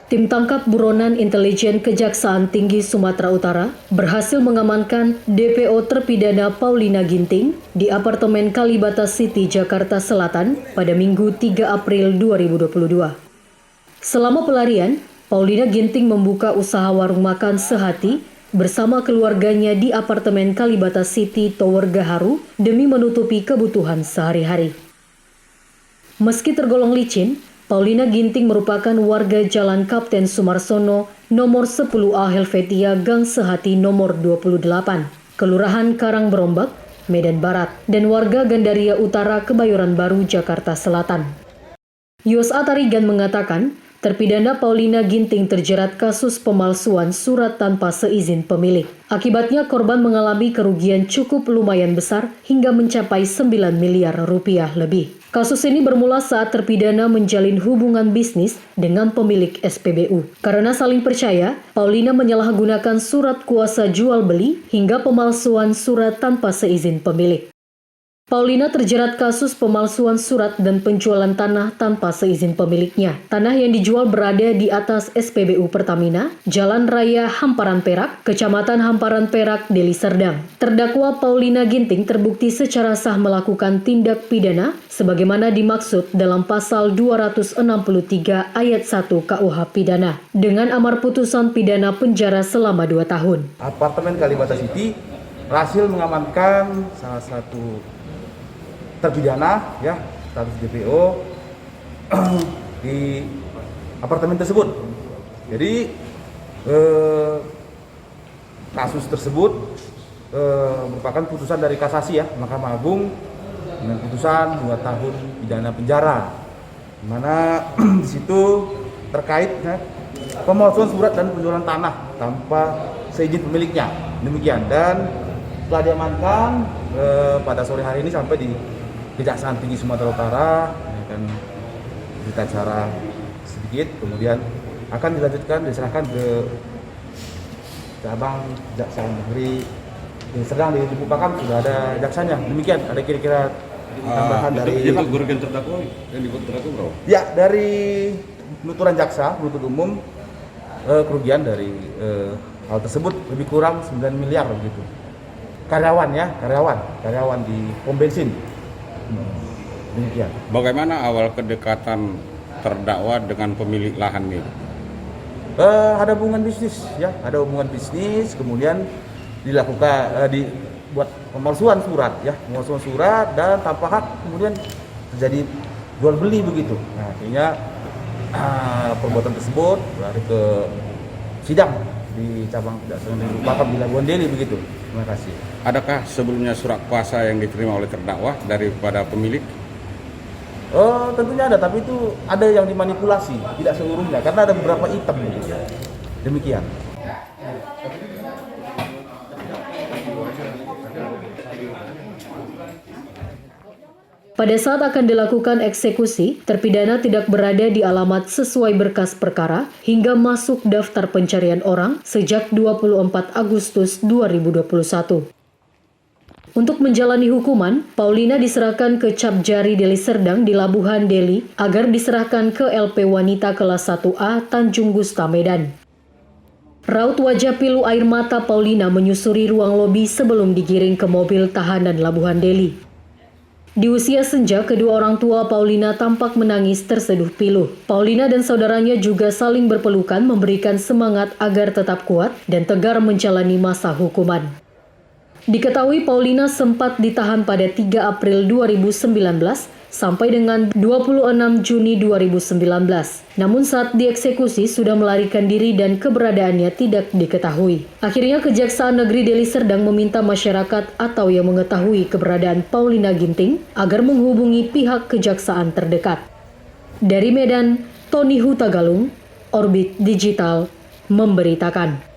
Tim tangkap buronan intelijen Kejaksaan Tinggi Sumatera Utara berhasil mengamankan DPO terpidana Paulina Ginting di apartemen Kalibata City, Jakarta Selatan pada Minggu 3 April 2022. Selama pelarian, Paulina Ginting membuka usaha warung makan Sehati bersama keluarganya di apartemen Kalibata City, Tower Gaharu demi menutupi kebutuhan sehari-hari. Meski tergolong licin, Paulina Ginting merupakan warga Jalan Kapten Sumarsono nomor 10A Helvetia Gang Sehati nomor 28, Kelurahan Karangberombak, Medan Barat, dan warga Gandaria Utara, Kebayoran Baru, Jakarta Selatan. Yos Atarigan mengatakan, terpidana Paulina Ginting terjerat kasus pemalsuan surat tanpa seizin pemilik. Akibatnya korban mengalami kerugian cukup lumayan besar hingga mencapai 9 miliar rupiah lebih. Kasus ini bermula saat terpidana menjalin hubungan bisnis dengan pemilik SPBU. Karena saling percaya, Paulina menyalahgunakan surat kuasa jual beli hingga pemalsuan surat tanpa seizin pemilik. Paulina terjerat kasus pemalsuan surat dan penjualan tanah tanpa seizin pemiliknya. Tanah yang dijual berada di atas SPBU Pertamina, Jalan Raya Hamparan Perak, Kecamatan Hamparan Perak, Deli Serdang. Terdakwa Paulina Ginting terbukti secara sah melakukan tindak pidana sebagaimana dimaksud dalam pasal 263 ayat 1 KUH Pidana dengan amar putusan pidana penjara selama 2 tahun. Apartemen Kalibata City berhasil mengamankan salah satu terpidana ya status DPO di apartemen tersebut. Jadi kasus tersebut merupakan putusan dari kasasi ya Mahkamah Agung dengan putusan 2 tahun pidana penjara, di mana di situ terkait ya, pemalsuan surat dan penjualan tanah tanpa seizin pemiliknya. Demikian, dan setelah diamankan pada sore hari ini sampai di Kejaksaan Tinggi Sumatera Utara, akan berita acara sedikit, kemudian akan dilanjutkan diserahkan ke cabang Kejaksaan Negeri yang sedang dibupakan, sudah ada jaksanya. Demikian, ada kira-kira tambahan dari itu kerugian terdakwa yang terdakwa berapa? Ya, dari penuturan jaksa penuntut umum, kerugian dari hal tersebut lebih kurang 9 miliar begitu. Karyawan di pom bensin. Demikian. Bagaimana awal kedekatan terdakwa dengan pemilik lahan ini? Ada hubungan bisnis ya, kemudian dilakukan dibuat pemalsuan surat ya, dan tanpa hak, kemudian terjadi jual beli begitu. Nah, akhirnya perbuatan tersebut lari ke sidang di cabang Kejaksaan Negeri Bakam di Labuan Deli begitu. Terima kasih. Adakah sebelumnya surat kuasa yang diterima oleh terdakwa daripada pemilik? Tentunya ada, tapi itu ada yang dimanipulasi, tidak seluruhnya, karena ada beberapa item. Demikian. Pada saat akan dilakukan eksekusi, terpidana tidak berada di alamat sesuai berkas perkara hingga masuk daftar pencarian orang sejak 24 Agustus 2021. Untuk menjalani hukuman, Paulina diserahkan ke Cap Jari Deli Serdang di Labuhan Deli agar diserahkan ke LP Wanita kelas 1A Tanjung Gusta, Medan. Raut wajah pilu air mata Paulina menyusuri ruang lobi sebelum digiring ke mobil tahanan Labuhan Deli. Di usia senja, kedua orang tua Paulina tampak menangis terseduh pilu. Paulina dan saudaranya juga saling berpelukan memberikan semangat agar tetap kuat dan tegar menjalani masa hukuman. Diketahui Paulina sempat ditahan pada 3 April 2019 sampai dengan 26 Juni 2019. Namun saat dieksekusi sudah melarikan diri dan keberadaannya tidak diketahui. Akhirnya Kejaksaan Negeri Deli Serdang meminta masyarakat atau yang mengetahui keberadaan Paulina Ginting agar menghubungi pihak kejaksaan terdekat. Dari Medan, Tony Hutagalung, Orbit Digital, memberitakan.